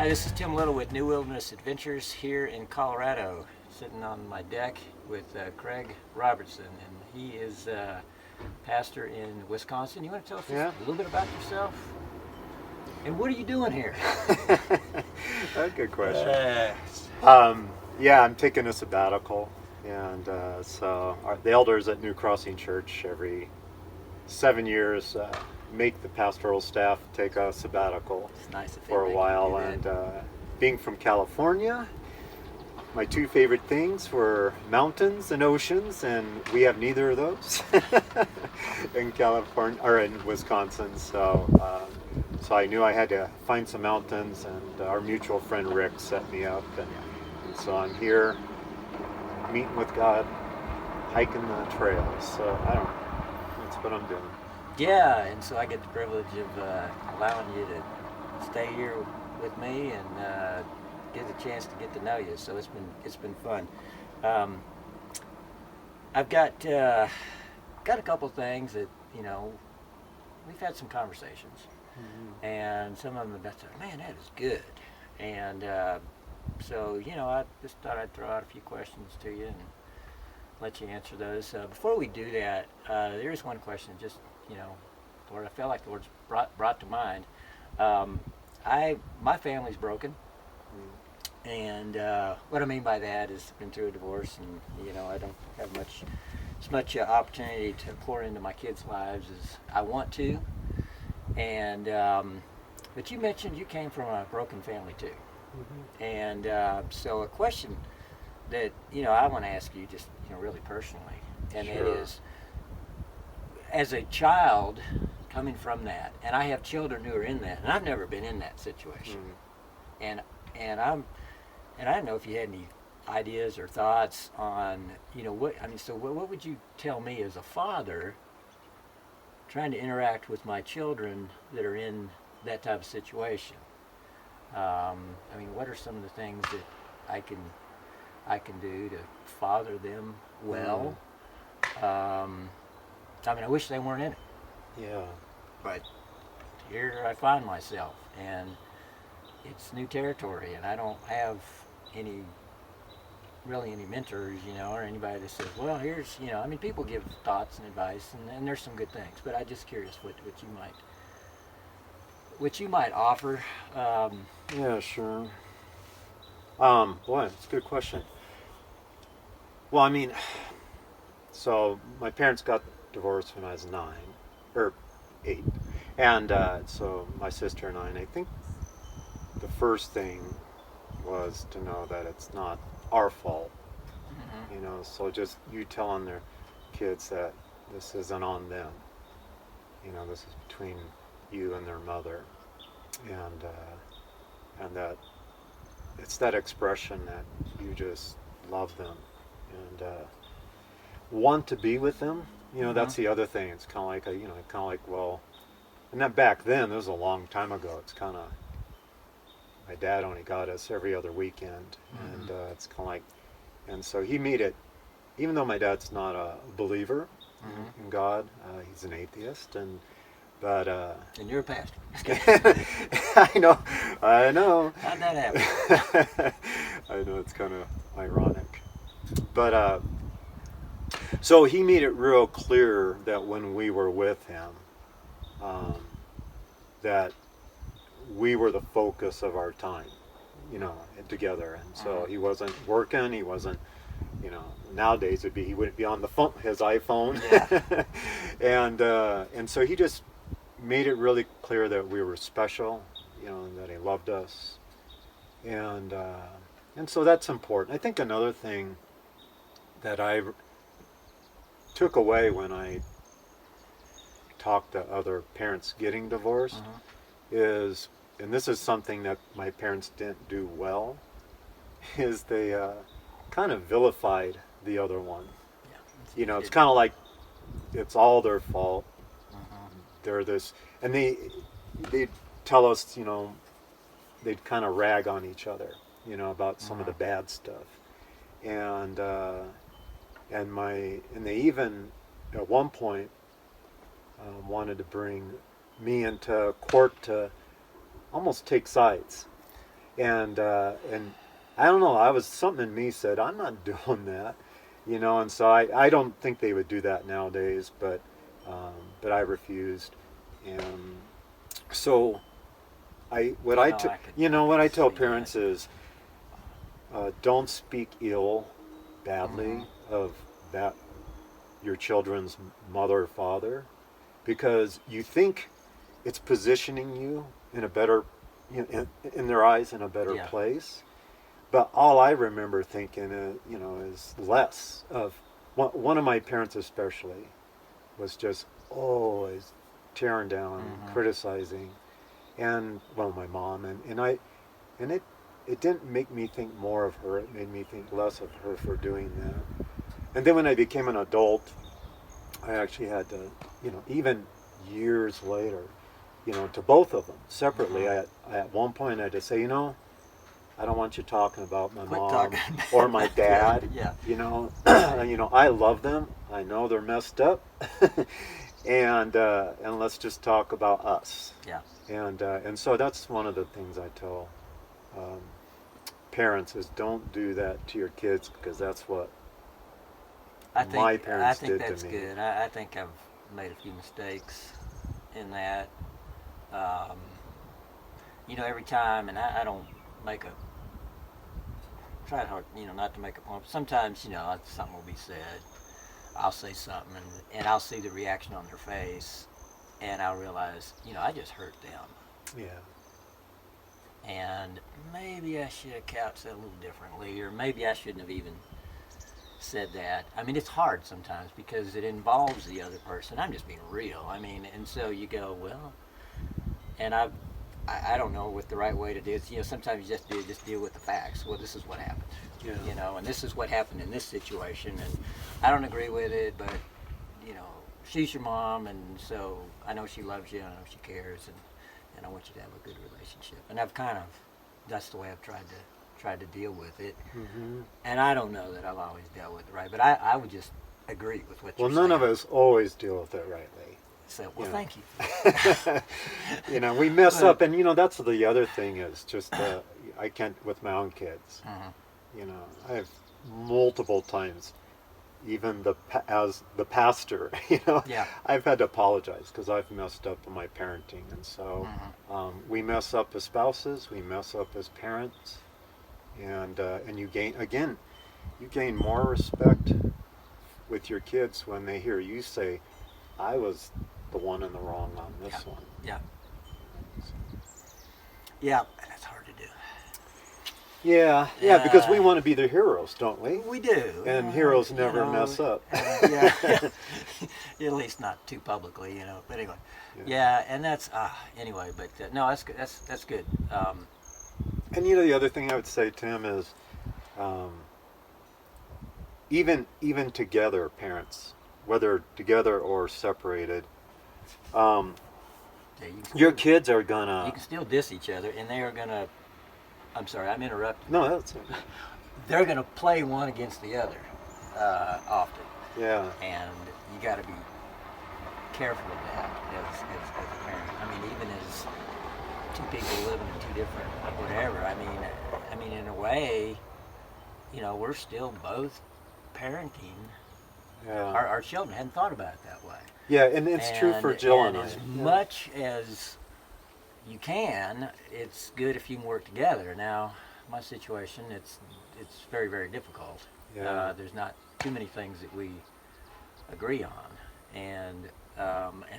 Hi, this is Tim Little with New Wilderness Adventures here in Colorado, sitting on my deck with Craig Robertson, and he is pastor in Wisconsin. You want to tell us a little bit about yourself? And what are you doing here? That's a good question. I'm taking a sabbatical, and the elders at New Crossing Church every 7 years make the pastoral staff take a sabbatical for a while. And being from California, my two favorite things were mountains and oceans, and we have neither of those in California or in Wisconsin. So I knew I had to find some mountains, and our mutual friend Rick set me up, and so I'm here meeting with God, hiking the trails. So that's what I'm doing. Yeah, and so I get the privilege of allowing you to stay here with me and get a chance to get to know you. So it's been fun. I've got a couple things that we've had some conversations, and some of them have said, "Man, that is good," and so I just thought I'd throw out a few questions to you and let you answer those. Before we do that, there is one question that just Lord, I felt like the Lord's brought to mind. My family's broken, and what I mean by that is I've been through a divorce, and I don't have as much opportunity to pour into my kids' lives as I want to. And but you mentioned you came from a broken family too, and so a question that I want to ask you just really personally, and it is, as a child coming from that, and I have children who are in that, and I've never been in that situation, and I don't know if you had any ideas or thoughts on what would you tell me as a father trying to interact with my children that are in that type of situation? What are some of the things that I can do to father them well? I wish they weren't in it. Yeah. But here I find myself, and it's new territory, and I don't have any mentors, or anybody that says, well, here's, people give thoughts and advice, and there's some good things, but I'm just curious what you might offer. Yeah, sure. Boy, it's a good question. Well, so my parents got divorced when I was 8, and so my sister and I think the first thing was to know that it's not our fault. So just you telling their kids that this isn't on them. This is between you and their mother, and that it's that expression that you just love them and want to be with them. That's the other thing. It's kind of like, well, and that back then, this was a long time ago. It's kind of, my dad only got us every other weekend, and it's kind of like, and so he made it, even though my dad's not a believer in God, he's an atheist, but and you're a pastor. I know. How'd that happen? I know, it's kind of ironic, but so he made it real clear that when we were with him, that we were the focus of our time, together. And so he wasn't working. He wasn't, nowadays he wouldn't be on the phone, his iPhone. Yeah. And so he just made it really clear that we were special, and that he loved us. And so that's important. I think another thing that I took away when I talked to other parents getting divorced is, and this is something that my parents didn't do well, is they kind of vilified the other one. Yeah, it's kind of like it's all their fault. They're this, and they'd tell us, they'd kind of rag on each other, about some of the bad stuff, and they even at one point wanted to bring me into court to almost take sides. and I don't know. I was something in me said I'm not doing that, you know. And so I don't think they would do that nowadays, but I refused, and so No, I could, you I know what could I tell see parents that. is don't speak ill, Hmm. badly of that your children's mother or father, because you think it's positioning you in a better, you know, in their eyes in a better Yeah. place. But all I remember thinking, you know, is less of one of my parents especially was just always tearing down, Hmm. criticizing, and well, my mom and it didn't make me think more of her. It made me think less of her for doing that. And then when I became an adult, I actually had to, you know, even years later, you know, to both of them separately. Hmm. I at one point I had to say, you know, I don't want you talking about my Quit talking mom bad or my about the other. dad. Yeah. You know, Right. you know, I love them. I know they're messed up, and let's just talk about us. Yeah. And so that's one of the things I tell um, parents is don't do that to your kids because that's what my I parents think did to that's me. good. I think I've made a few mistakes in that. Um, every time, and I don't make a try hard, not to make a point. But sometimes, something will be said. I'll say something, and I'll see the reaction on their face, and I'll realize, I just hurt them, Yeah. and maybe I should have couched that a little differently, or maybe I shouldn't have even said that. I mean, it's hard sometimes because it involves the other person. I'm just being real. I mean, and so you go, well, and I don't know what the right way to do it. Sometimes you just deal with the facts. Well, this is what happened. Yeah. And this is what happened in this situation, and I don't agree with it, but you know, she's your mom, and so I know she loves you, I know she cares, and I want you to have a good relationship. And that's the way I've tried to deal with it. Hmm. And I don't know that I've always dealt with it right, but I would just agree with what Well, you're none of saying. us always deal with it rightly. So, well, You thank you for know. that. You know, we mess But up, and you know that's the other thing is just I can't with my own kids. mhm. You know, I've multiple times, even as the pastor, you know, Yeah. I've had to apologize because I've messed up in my parenting, and so Mhm. we mess up as spouses, we mess up as parents, and you gain more respect with your kids when they hear you say, "I was the one in the wrong on Yeah. this one." Yeah. Yeah. And that's hard to do. Yeah, yeah, because we want to be the heroes, don't we? We do. And heroes never mess up. Yeah. At least not too publicly. But anyway, Yeah. yeah, and that's anyway. But no, that's good. That's good. And you know, the other thing I would say, Tim, is um, even together, parents, whether together or separated, um, Yeah, your kids are gonna. you can still diss each other, and they are gonna. I'm sorry, I'm interrupting. No, that's They're gonna play one against the other often, yeah, and you got to be careful of that as a parent. I mean, even as two people living in two different whatever. I mean, in a way, we're still both parenting yeah, our children. Hadn't thought about it that way. yeah, and it's true And for Jill and and I. as Yeah, much as you can, it's good if you can work together. Now, my situation, it's very very difficult. yeah, There's not too many things that we agree on, and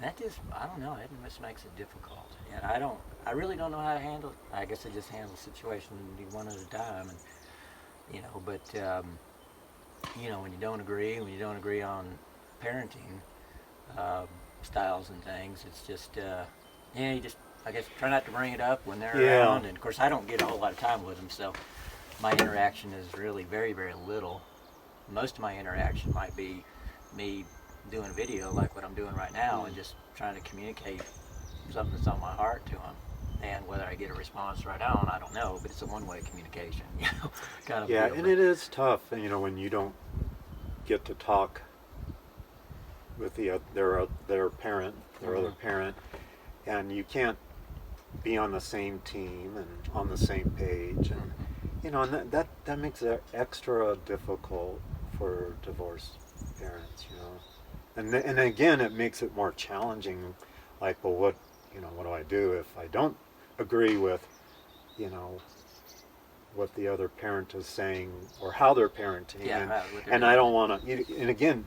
that just I don't know. It just makes it difficult, and I really don't know how to handle it. I guess I just handle the situation one at a time, and but when you don't agree on parenting uh, styles and things, it's just you just I guess try not to bring it up when they're yeah, around, and of course I don't get a whole lot of time with them, so my interaction is really very very little. Most of my interaction might be me doing a video like what I'm doing right now mm, and just trying to communicate something that's on my heart to them. And whether I get a response right on, I don't know, but it's a one-way communication, kind of yeah, deal. and But it is tough, you know, when you don't get to talk with their parent, their other mhm. parent, and you can't be on the same team and on the same page, and and that makes it extra difficult for divorced parents, and again, it makes it more challenging. Like, well, what do I do if I don't agree with, what the other parent is saying or how they're parenting? Yeah, right, and I don't want to. And again,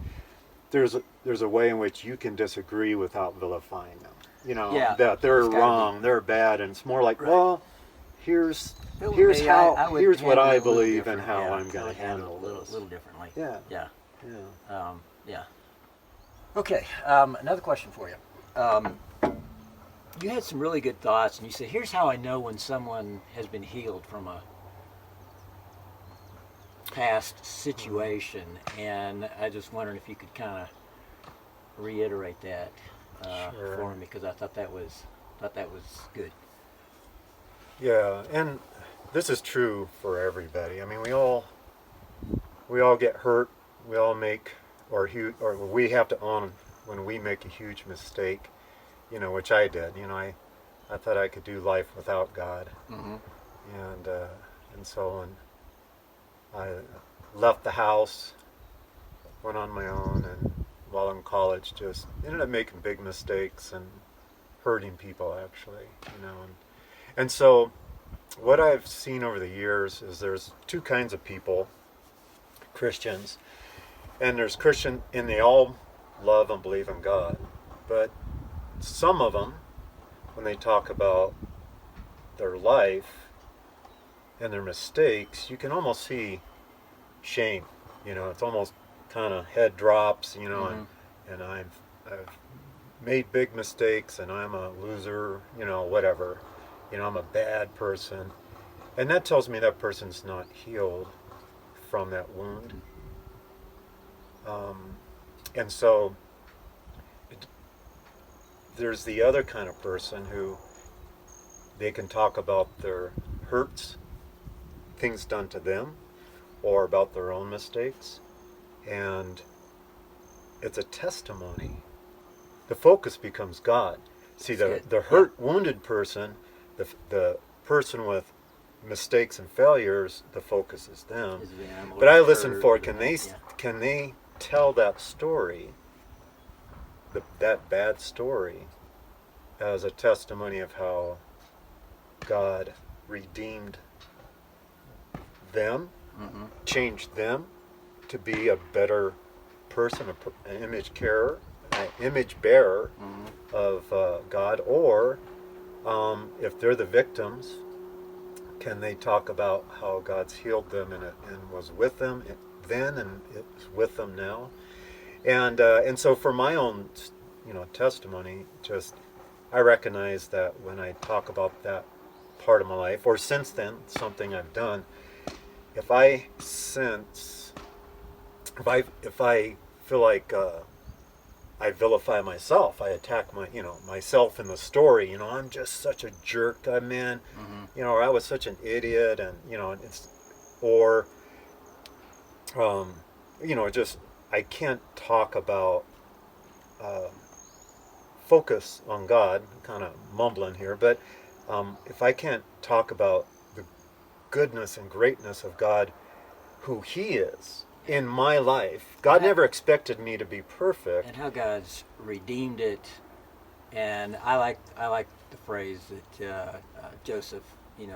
there's a way in which you can disagree without vilifying them. Yeah, That they're it's gotta wrong, they're bad, and it's more like, Right. well, here's It would here's be- how I would here's what handle it I a little believe and different. how Yeah, I'm I going would to handle it a this. little differently. Yeah, Yeah. yeah. Yeah. Okay. Another question for you. You had some really good thoughts, and you said, "Here's how I know when someone has been healed from a past situation." And I just wondering if you could kind of reiterate that Sure. for me, because I thought that was good. Yeah, and this is true for everybody. I mean, we all get hurt. We all make or we have to own when we make a huge mistake. Which I did. I thought I could do life without God, Mm-hmm. and so I left the house, went on my own, and while in college, just ended up making big mistakes and hurting people actually. And so what I've seen over the years is there's two kinds of people, Christians, and there's Christian, and they all love and believe in God, but some of them, when they talk about their life and their mistakes, you can almost see shame. It's almost kind of head drops. Mm-hmm. And I've made big mistakes, and I'm a loser. Whatever. I'm a bad person, and that tells me that person's not healed from that wound. And so there's the other kind of person who they can talk about their hurts, things done to them, or about their own mistakes, and it's a testimony. The focus becomes God. See, the hurt, wounded person, the person with mistakes and failures, the focus is them. But I listen for, can they tell that story, that bad story, as a testimony of how God redeemed them, Mm-hmm. changed them to be a better person, an image bearer Mm-hmm. of God, or if they're the victims, can they talk about how God's healed them and was with them then and is with them now? And so for my own, testimony, just I recognize that when I talk about that part of my life, or since then, something I've done, if I feel like I vilify myself, I attack myself in the story. I'm just such a jerk, man. Mm-hmm. Or I was such an idiot, and or just I can't talk about focus on God. I'm kind of mumbling here, but if I can't talk about the goodness and greatness of God, who He is in my life, God never expected me to be perfect, And how God's redeemed it. And I like the phrase that Joseph,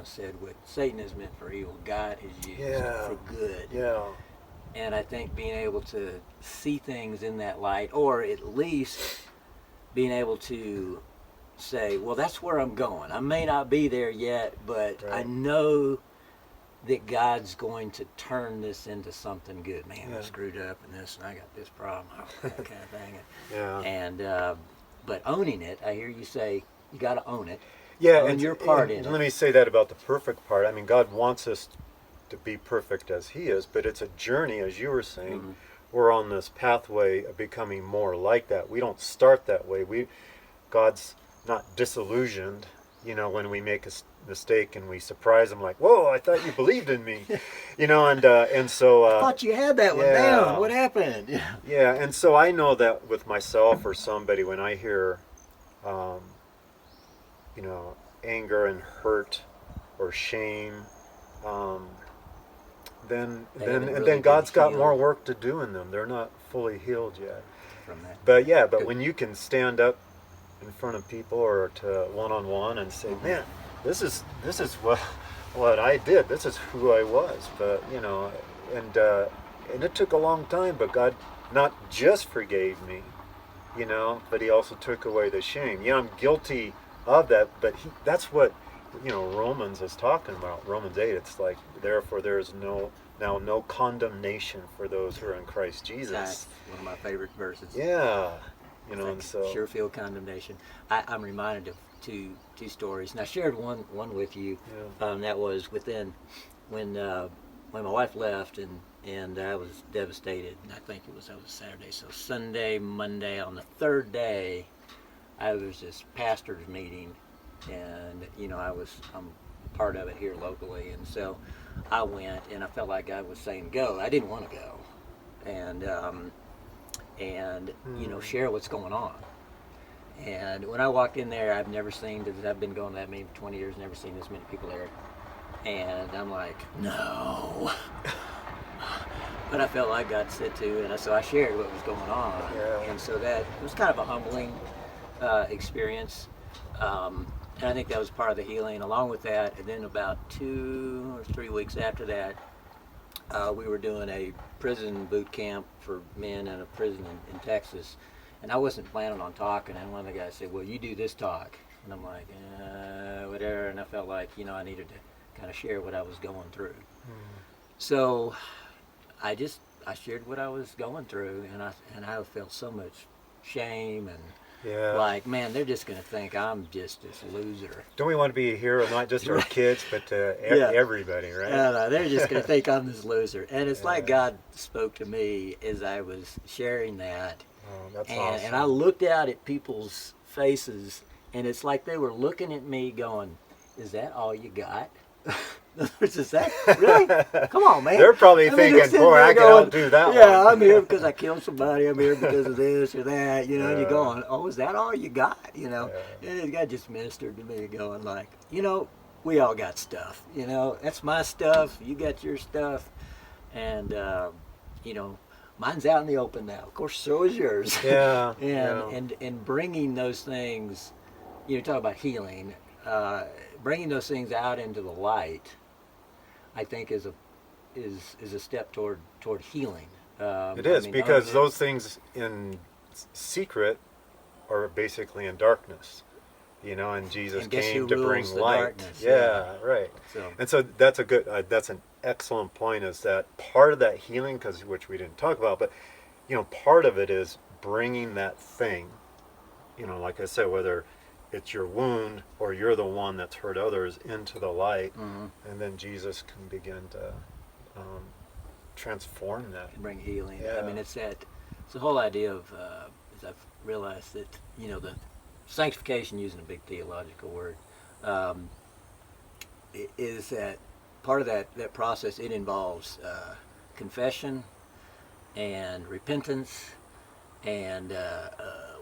said, "What Satan has meant for evil, God has used for good." Yeah. And I think being able to see things in that light, or at least being able to say, well, that's where I'm going. I may not be there yet, but Right. I know that God's going to turn this into something good. Man, I Yeah. screwed up in this, and I got this problem, that kind of thing. Yeah. And but owning it, I hear you say, you got to own it. Yeah, Own and your part and in let it. me say that about the perfect part. I mean, God wants us to be perfect as He is, but it's a journey, as you were saying. Mhm. We're on this pathway of becoming more like that. We don't start that way. God's not disillusioned, when we make a mistake and we surprise Him like, "Whoa, I thought you believed in me," and so. I thought you had that one yeah. down. What happened? Yeah. Yeah, and so I know that with myself or somebody, when I hear, anger and hurt or shame, um, then God's got more work to do in them. They're not fully healed yet. from that. But Good. when you can stand up in front of people or to one-on-one and say, man, this is what I did. This is who I was. But and it took a long time. But God not just forgave me, but He also took away the shame. Yeah, I'm guilty of that. But that's what Romans is talking about. Romans 8. It's like, therefore there is no condemnation for those who are in Christ Jesus. That's one of my favorite verses. Yeah. And so Sure feel condemnation. I'm reminded of two stories, and I shared one with you. Yeah. That was when my wife left, and I was devastated. And I think that was Saturday. So Sunday, Monday, on the third day, I was this pastor's meeting, and I'm part of it here locally, and so I went, and I felt like God was saying go. I didn't want to go, and share what's going on. And when I walked in there, I've been going that many for 20 years, never seen this many people there. And I'm like, no. But I felt like God said to, and so I shared what was going on. Yeah. And so that was kind of a humbling experience. And I think that was part of the healing. Along with that, and then about 2 or 3 weeks after that, we were doing a prison boot camp for men in a prison in Texas, and I wasn't planning on talking, and one of the guys said, well, you do this talk. And I'm like, whatever, and I felt like, I needed to kind of share what I was going through. So I shared what I was going through, and I felt so much shame and like, man, they're just going to think I'm just this loser. Don't we want to be a hero, not just to our kids, but to everybody, right? No, they're just going to think I'm this loser. And it's like God spoke to me as I was sharing that. Oh, that's awesome. And I looked out at people's faces, and it's like they were looking at me going, is that all you got? Is that really? Come on, man. They're probably thinking, boy, I can outdo that one. Yeah, I'm here because I killed somebody. I'm here because of this or that. And you're going, oh, is that all you got? And God just ministered to me, going like, we all got stuff. That's my stuff. You got your stuff, and mine's out in the open now. Of course, so is yours. Yeah. And bringing those things, talk about healing. Bringing those things out into the light, I think, is a step toward healing. It is, because those things in secret are basically in darkness, and Jesus came to bring light. Darkness, yeah, right. So that's that's an excellent point. Is that part of that healing, which we didn't talk about, but part of it is bringing that thing, like I said, whether it's your wound or you're the one that's hurt others, into the light, and then Jesus can begin to transform that. Bring healing. Yeah. I mean, it's the whole idea of, as I've realized that, the sanctification, using a big theological word, is that part of that process. It involves confession and repentance and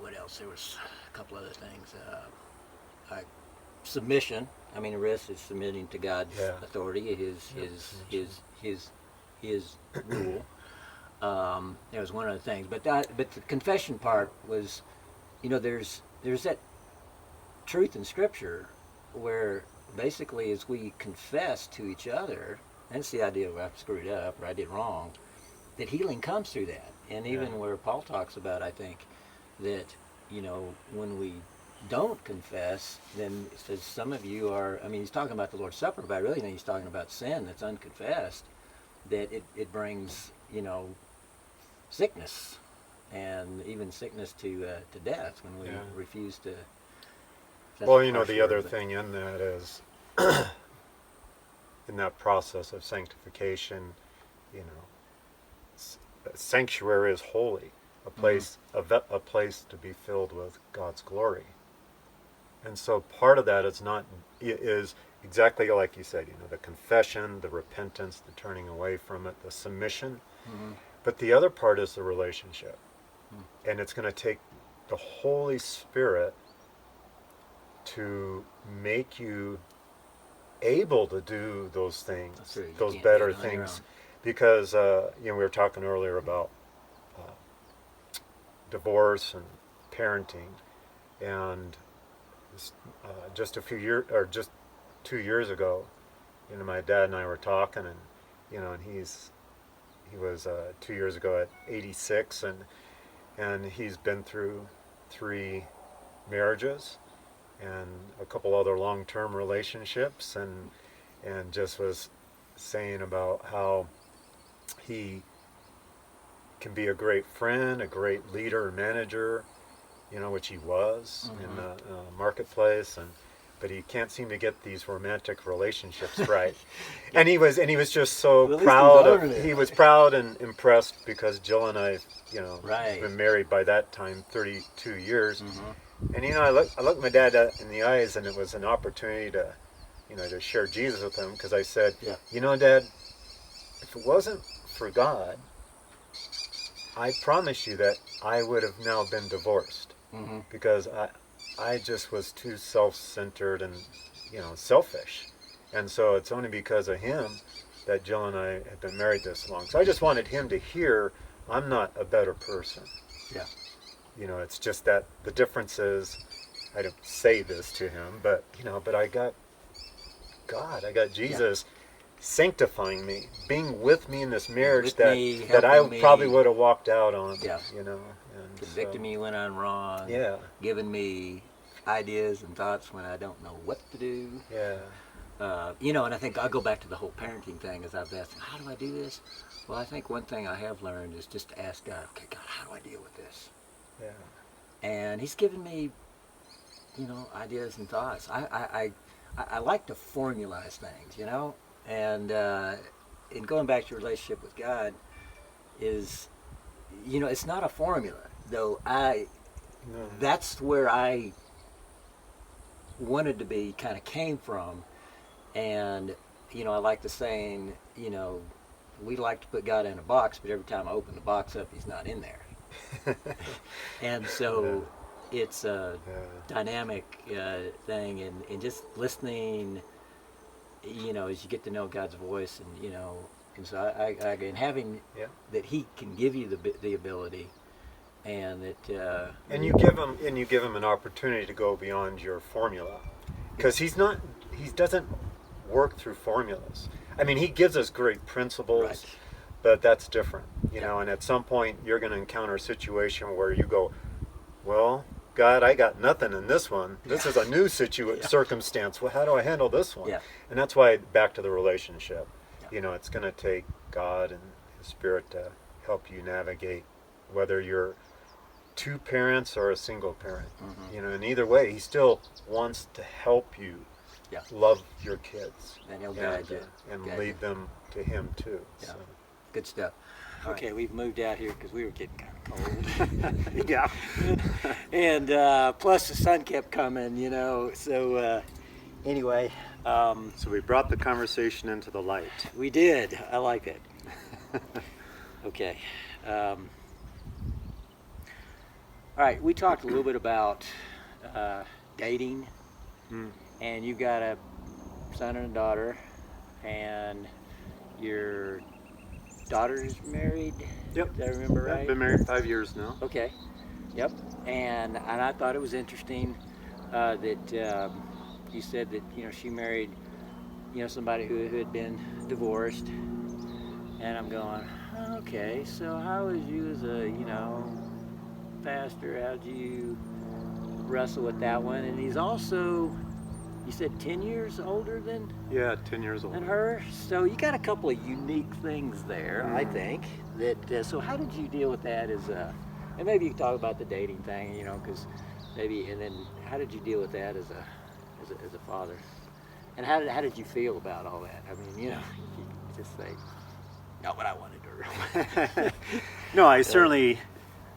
what else? There was a couple other things. Submission. I mean, the rest is submitting to God's authority, His rule. There was one other thing, but the confession part was, there's that truth in Scripture where basically, as we confess to each other, that's the idea of I screwed up or I did wrong, that healing comes through that. And even where Paul talks about, I think, that when we don't confess, then it says some of you are, he's talking about the Lord's Supper, but I really think he's talking about sin that's unconfessed, that it brings, sickness, and even sickness to death when we refuse to. Well, the other thing in that is, in that process of sanctification, sanctuary is holy, a place to be filled with God's glory. And so part of that is exactly like you said, the confession, the repentance, the turning away from it, the submission. But the other part is the relationship. And it's going to take the Holy Spirit to make you able to do those things, That's true. You those can't better do it on your things, own. because we were talking earlier about uh, divorce and parenting, and just a few years, or just 2 years ago, my dad and I were talking, and and he was 2 years ago at 86, and he's been through 3 marriages and a couple other long-term relationships, and just was saying about how he can be a great friend, a great leader and manager, which he was in the marketplace, but he can't seem to get these romantic relationships right. And he was just so Well, at least he's proud owning it. he was proud and impressed, because Jill and I, Right. been married by that time 32 years. Mm-hmm. And I looked my dad in the eyes, and it was an opportunity to to share Jesus with him, because I said, Yeah. Dad, if it wasn't for God, I promise you that I would have now been divorced, Mm-hmm. because I just was too self-centered and selfish, and so it's only because of him that Jill and I have been married this long. So I just wanted him to hear I'm not a better person. Yeah. It's just that the difference is, I don't say this to him, but but I got God, I got Jesus sanctifying me, being with me in this marriage With that me, that I helping me. probably would have walked out on. Yeah. And Convicting me when I'm wrong. Yeah. Giving me ideas and thoughts when I don't know what to do. Yeah. And I think I'll go back to the whole parenting thing, as I've asked, how do I do this? Well, I think one thing I have learned is just to ask God, okay, God, how do I deal with this? Yeah. And He's given me, ideas and thoughts. I like to formalize things, and in going back to your relationship with God is, it's not a formula, though. No. That's where I wanted to be, kind of came from. And, I like the saying, we like to put God in a box, but every time I open the box up, He's not in there. And so it's a dynamic thing, and just listening, as you get to know God's voice, and so and having that He can give you the ability, and that And you give him an opportunity to go beyond your formula, because he doesn't work through formulas. I mean, he gives us great principles, Right. but that's different, and at some point you're going to encounter a situation where you go, well, God, I got nothing in this one. This is a new circumstance. Well, how do I handle this one? Yeah. And that's why, back to the relationship, Yeah. it's going to take God and His Spirit to help you navigate, whether you're two parents or a single parent. Mm-hmm. And either way, He still wants to help you love your kids, and He'll guide you. and Guide lead you. them to Him too. Yeah. So. Good stuff. All Okay, right. we've moved out here because we were getting kind of cold. Yeah. And plus the sun kept coming, so anyway, So we brought the conversation into the light. we did. I like it. Okay. All right, we talked a little bit about dating, and you've got a son and a daughter, and your daughter is married. Yep. Did I remember right? I've been married 5 years now. Okay. Yep. And I thought it was interesting that you said that she married somebody who had been divorced, and I'm going, okay. So how was you as a pastor? How'd you wrestle with that one? And he's also, you said 10 years older than 10 years old. her. So you got a couple of unique things there, I think. That so how did you deal with that and maybe you can talk about the dating thing, because maybe, and then how did you deal with that as a father, and how did you feel about all that? I mean, you just say, not what I wanted to. No, I certainly.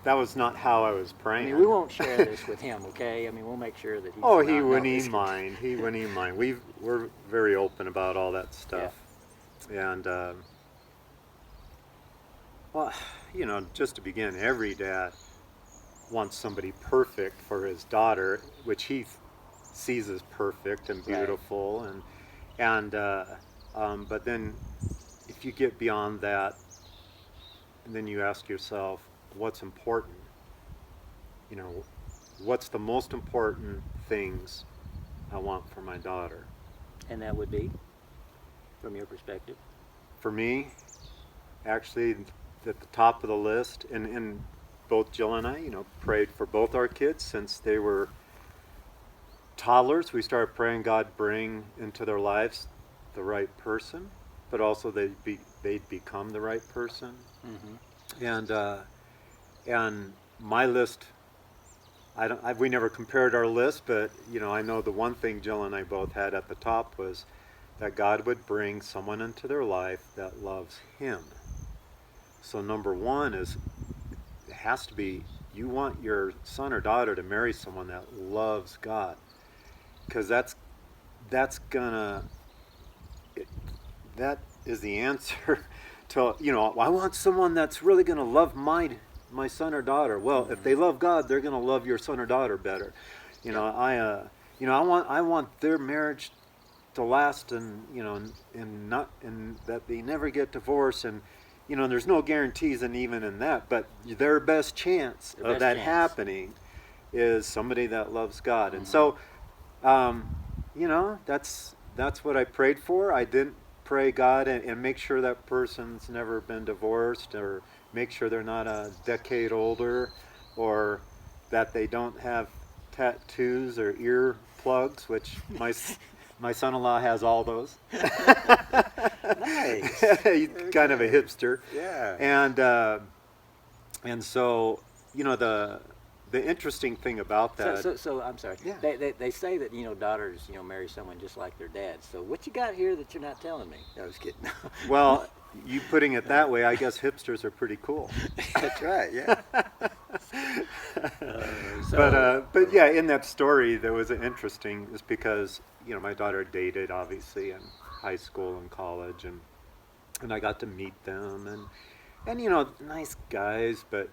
That was not how I was I praying. mean, we won't share this with him, okay? I mean, we'll make sure that he's. Oh, he wouldn't even mind. He wouldn't even mind. We're very open about all that stuff, and well, just to begin, every dad wants somebody perfect for his daughter, which he sees as perfect and Right. beautiful, and but then if you get beyond that, and then you ask yourself, what's important? You know, what's the most important things I want for my daughter? And that would be, from your perspective. For me, actually, at the top of the list, and both Jill and I, prayed for both our kids since they were toddlers. We started praying God bring into their lives the right person, but also they'd become the right person. Mm-hmm. And my list, we never compared our list, but I know the one thing Jill and I both had at the top was that God would bring someone into their life that loves Him. So number one is, it has to be, you want your son or daughter to marry someone that loves God, because that's gonna that is the answer to, I want someone that's really gonna love my son or daughter. Well, if they love God, they're gonna love your son or daughter better. I want their marriage to last, and that they never get divorced, and there's no guarantees, and even in that, but their best chance of that happening is somebody that loves God. And so that's what I prayed for. I didn't pray God and make sure that person's never been divorced, or make sure they're not a decade older, or that they don't have tattoos or ear plugs, which my son-in-law has all those. Nice. He's kind of a hipster. Yeah. And so the interesting thing about that. So I'm sorry. Yeah. They say that daughters marry someone just like their dad. So what you got here that you're not telling me? No, I was kidding. Well, you putting it that way, I guess hipsters are pretty cool. That's right. Yeah. But yeah, in that story, there was an interesting, is because my daughter dated obviously in high school and college, and I got to meet them, and nice guys, but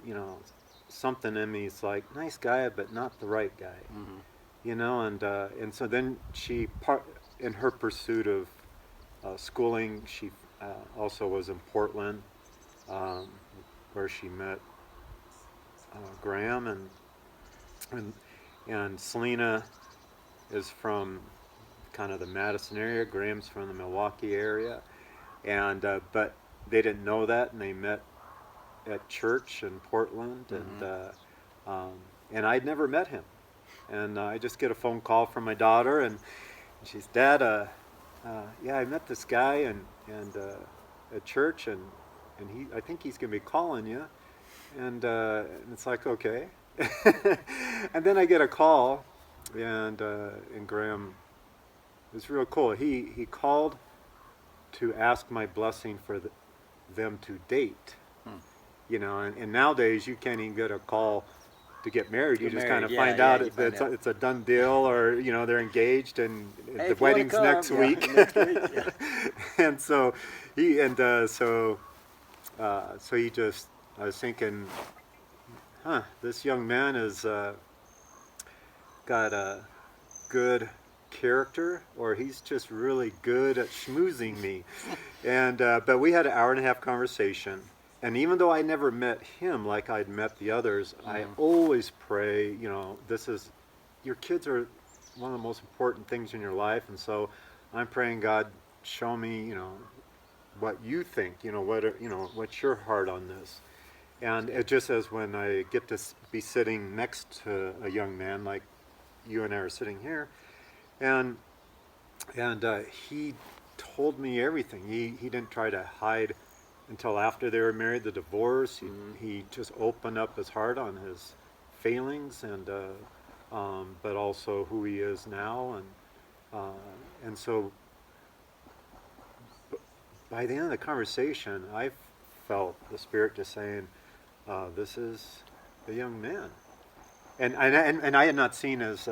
something in me is like, nice guy but not the right guy. Mm-hmm. And so then in her pursuit of schooling, she also was in Portland, where she met Graham, and and Selena is from kind of the Madison area. Graham's from the Milwaukee area, and but they didn't know that, and they met at church in Portland, and I'd never met him, and I just get a phone call from my daughter, and she's, Dad, yeah, I met this guy and at church, and I think he's gonna be calling you, and it's like, okay. And then I get a call, and Graham, it was real cool. He called to ask my blessing for them to date. And nowadays you can't even get a call to get married. You just kind of find out it's a done deal, or they're engaged, and Hey, the wedding's next week. Next week. Yeah. And so so he just, I was thinking, this young man has got a good character, or he's just really good at schmoozing me. And but we had an hour and a half conversation, and even though I never met him like I'd met the others, I always pray, your kids are one of the most important things in your life, and so I'm praying, God, show me, what you think, what's your heart on this. And it just says, when I get to be sitting next to a young man like you and I are sitting here, and he told me everything. He didn't try to hide until after they were married, the divorce. He just opened up his heart on his failings, and but also who he is now, and so by the end of the conversation, I felt the Spirit just saying, this is a young man. And I had not seen his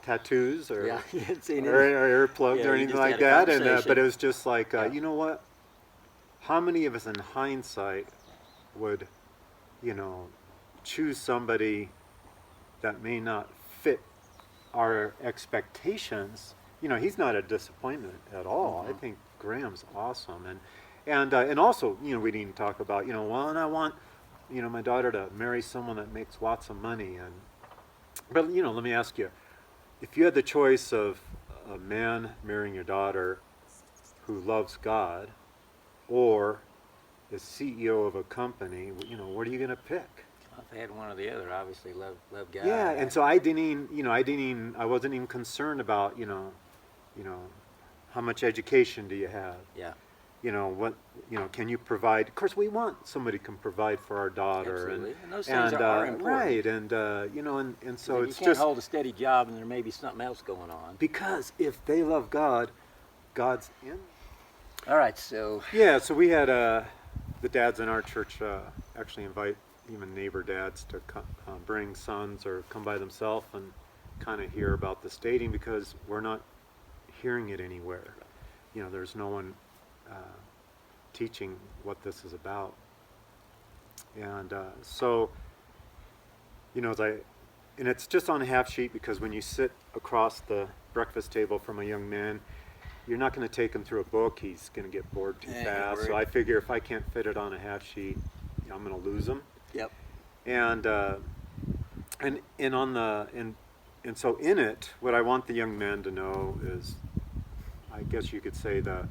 tattoos or you hadn't seen it. or earplugs or you anything just like had a that, and conversation. but it was just like, you know what? How many of us in hindsight would, choose somebody that may not fit our expectations, he's not a disappointment at all. I Mhm. think Graham's awesome, and also, we didn't talk about, well, and I want, my daughter to marry someone that makes lots of money, but let me ask you, if you had the choice of a man marrying your daughter who loves God, or the CEO of a company, what are you going to pick? If I had one or the other, obviously love God. Yeah, and so I wasn't even concerned about, you know, how much education do you have? Yeah, What, can you provide? Of course, we want somebody can provide for our daughter, absolutely. And those things are important. right, and and so You it's can't just hold a steady job and there may be something else going on. because if they love God, God's in. All right, so Yeah, so we had the dads in our church actually invite even neighbor dads to bring sons or come by themselves and kind of hear about this dating, because we're not hearing it anywhere. There's no one teaching what this is about. And so, as and it's just on a half sheet, because when you sit across the breakfast table from a young man, you're not going to take him through a book. He's going to get bored too fast. So I figure if I can't fit it on a half sheet, I'm going to lose him. yep. And on the and so in it, what I want the young man to know is, I guess you could say, the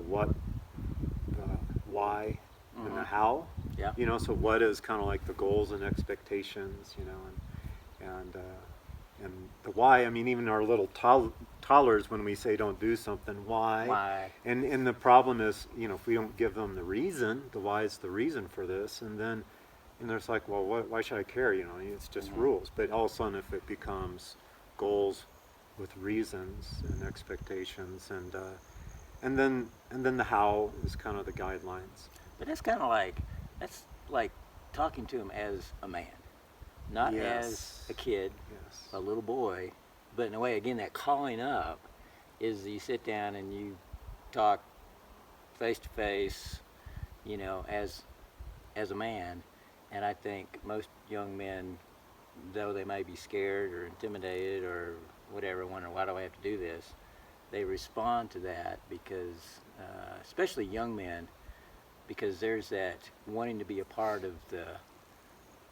what, the why, and the how. Yeah. So what is kind of like the goals and expectations, and the why. I mean, even our little toddlers, when we say don't do something, why? Why? And the problem is, if we don't give them the reason, the why is the reason for this, and then there's like, well, why should I care? It's just rules. But all of a sudden, if it becomes goals with reasons and expectations, and then the how is kind of the guidelines. But that's like talking to him as a man, not as a kid, Yes. a little boy, but in a way, again, that calling up is you sit down and you talk face to face, as a man. And I think most young men, though they may be scared or intimidated or whatever, wondering, why do I have to do this? They respond to that because, especially young men, because there's that wanting to be a part of the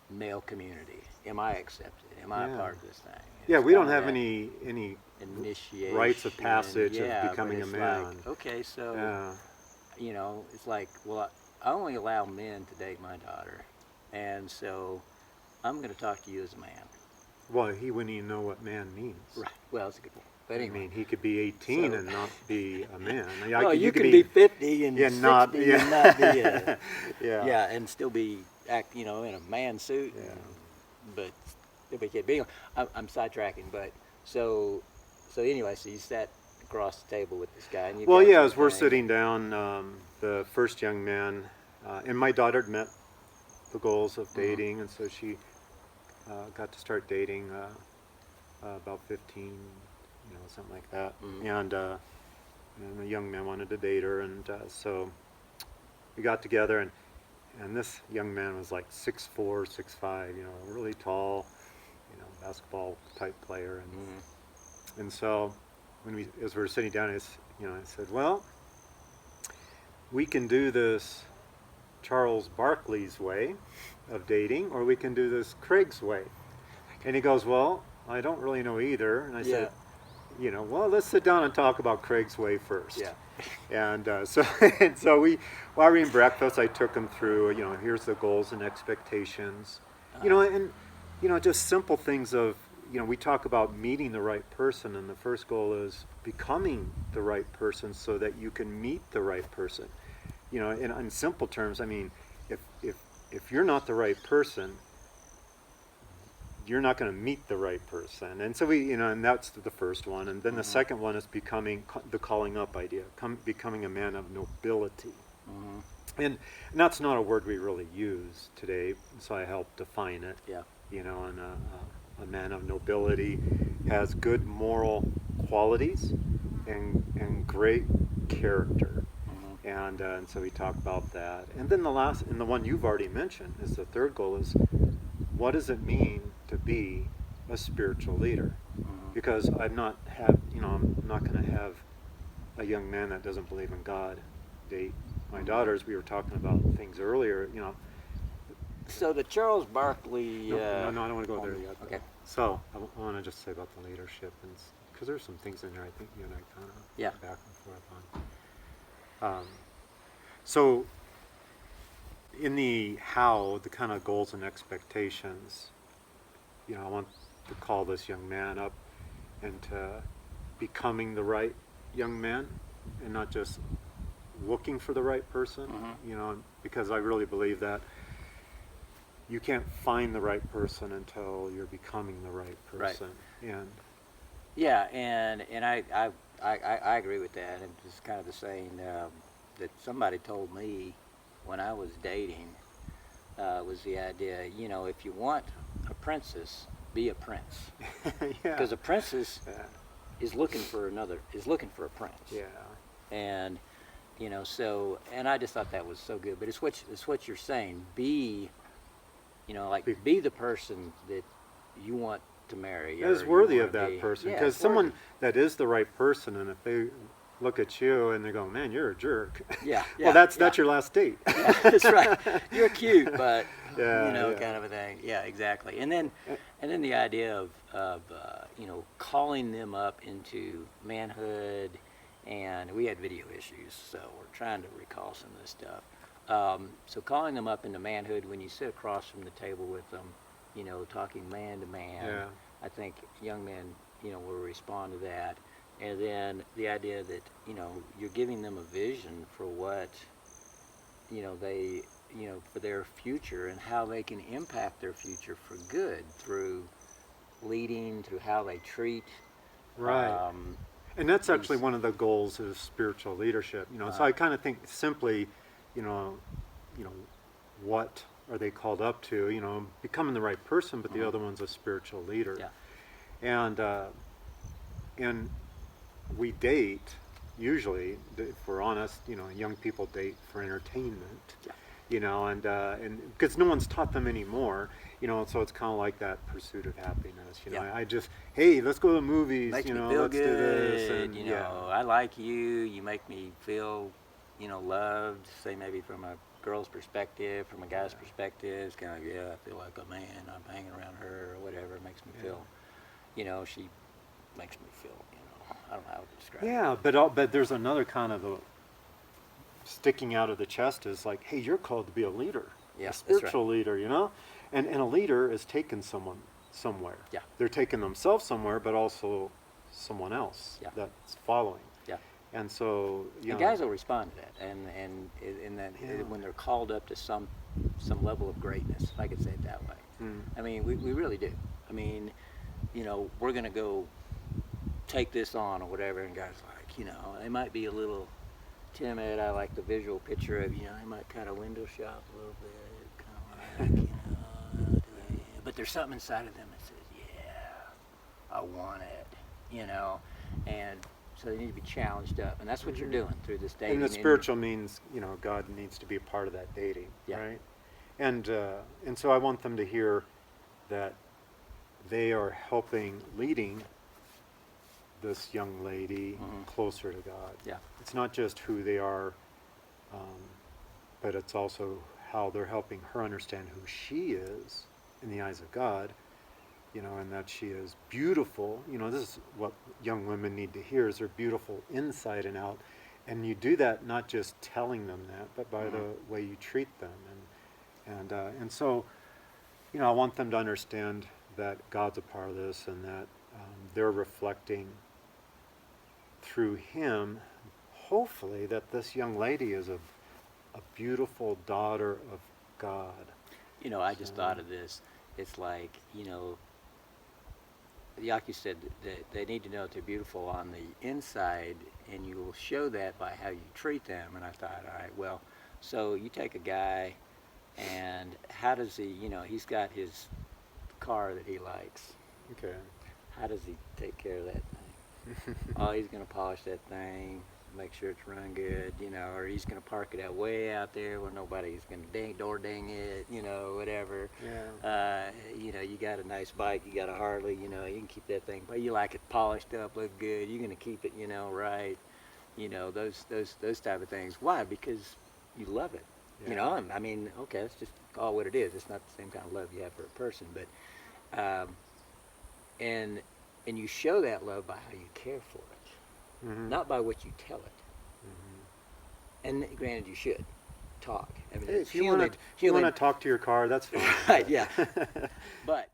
male community. Am I accepted? Am I a part of this thing? Yeah, It's we don't kinda have that any initiation, rites of passage yeah, of but becoming a it's man. like, okay, so Yeah. it's like, well, I only allow men to date my daughter, and so I'm going to talk to you as a man. Well, he wouldn't even know what man means. Right. Well, that's a good point. But I anyway, mean, he could be 18 So- and not be a man. well, you can be 50 and 60 not and not be a, yeah. yeah, and still be in a man suit. Yeah. But still be a kid. But anyway, I'm sidetracking. But so anyway, so you sat across the table with this guy, and you. Well, got yeah, some as we're thing. sitting down, the first young man, and my daughter had met the goals of dating, and so she got to start dating about 15, something like that. And a young man wanted to date her, and so we got together, and this young man was like 6'4", 6'5", really tall, basketball type player, and so as we were sitting down, I said, well, we can do this Charles Barkley's way of dating, or we can do this Craig's way. And he goes, well, I don't really know either. And I said, well, let's sit down and talk about Craig's way first. Yeah. And so while we were eating breakfast, I took him through, here's the goals and expectations, and just simple things of, we talk about meeting the right person, and the first goal is becoming the right person so that you can meet the right person. In simple terms, I mean, if you're not the right person, you're not going to meet the right person. And so and that's the first one. And then the second one is becoming the calling up idea, becoming a man of nobility. And that's not a word we really use today, so I helped define it. Yeah. And a man of nobility has good moral qualities and great character. And so we talk about that. And then the last, and the one you've already mentioned, is the third goal is, what does it mean to be a spiritual leader, Mhm. because I'm not going to have a young man that doesn't believe in God date my daughters. We were talking about things earlier, So the Charles Barkley. no, I don't want to go there yet. Okay. Though. So I want to just say about the leadership, and because there's some things in there I think you and I kind of Yeah. back and forth on. So in the kind of goals and expectations, I want to call this young man up into becoming the right young man, and not just looking for the right person. Because I really believe that you can't find the right person until you're becoming the right person. Right. And Yeah, and I agree with that. And it's kind of the saying that somebody told me when I was dating was the idea, if you want a princess, be a prince. Because a princess is looking for a prince. Yeah. And and I just thought that was so good. But it's what you're saying. Be the person that you want to marry. Is worthy of that person, because someone that is the right person, and if they look at you and they go, "Man, you're a jerk." Yeah. Well, that's your last date. Yeah, that's right. You're cute, but yeah. kind of a thing. Yeah, exactly. And then the idea of calling them up into manhood, and we had video issues, so we're trying to recall some of this stuff. So calling them up into manhood when you sit across from the table with them, talking man to man. I think young men, will respond to that. And then the idea that, you're giving them a vision for what, they, for their future, and how they can impact their future for good through leading, through how they treat. Right. And that's actually one of the goals of spiritual leadership. So I kind of think simply, what are they called up to? Becoming the right person, but the other one's a spiritual leader. Yeah. And we date, usually, if we're honest, young people date for entertainment. Yeah. And because no one's taught them anymore, so it's kind of like that pursuit of happiness. I just, hey, let's go to the movies. Makes me feel let's good. do this. And, I like you. You make me feel, loved. Say maybe from a girl's perspective, from a guy's perspective. It's kind of I feel like a man. I'm hanging around her or whatever. It makes me feel. She makes me feel. I don't know how to describe it. Yeah, but there's another kind of sticking out of the chest is like, hey, you're called to be a leader, Yeah, a spiritual that's right. leader, and a leader is taking someone somewhere. Yeah. They're taking themselves somewhere, but also someone else that's following. Yeah. And so, And guys will respond to that, and that when they're called up to some level of greatness, if I could say it that way. I mean, we really do. I mean, we're gonna go take this on or whatever, and guys like, they might be a little timid. I like the visual picture of, they might kind of window shop a little bit, kind of like, but there's something inside of them that says, yeah, I want it, and so they need to be challenged up, and that's what you're doing through this dating. And the spiritual means, God needs to be a part of that dating, right? And so I want them to hear that they are leading this young lady closer to God. Yeah. It's not just who they are, but it's also how they're helping her understand who she is in the eyes of God, and that she is beautiful. This is what young women need to hear, is they're beautiful inside and out. And you do that not just telling them that, but by the way you treat them. And so, I want them to understand that God's a part of this, and that they're reflecting through him, hopefully, that this young lady is a beautiful daughter of God. I just thought of this. It's like, like you said, they need to know that they're beautiful on the inside, and you will show that by how you treat them. And I thought, all right, well, so you take a guy, and how does he, he's got his car that he likes. Okay. How does he take care of that thing? Oh, he's going to polish that thing, make sure it's run good, you know, or he's going to park it out way out there where nobody's going to door ding it, you know, whatever. Yeah. You know, you got a nice bike, you got a Harley, you know, you can keep that thing, but you like it polished up, look good, you're going to keep it, you know, right. You know, those type of things. Why? Because you love it. Yeah. You know, I mean, okay, let's just call it what it is. It's not the same kind of love you have for a person, but and you show that love by how you care for it, Mm-hmm. not by what you tell it. Mm-hmm. And granted, you should talk. I mean, Hey, it's if you want to talk to your car, that's fine. Right, yeah. But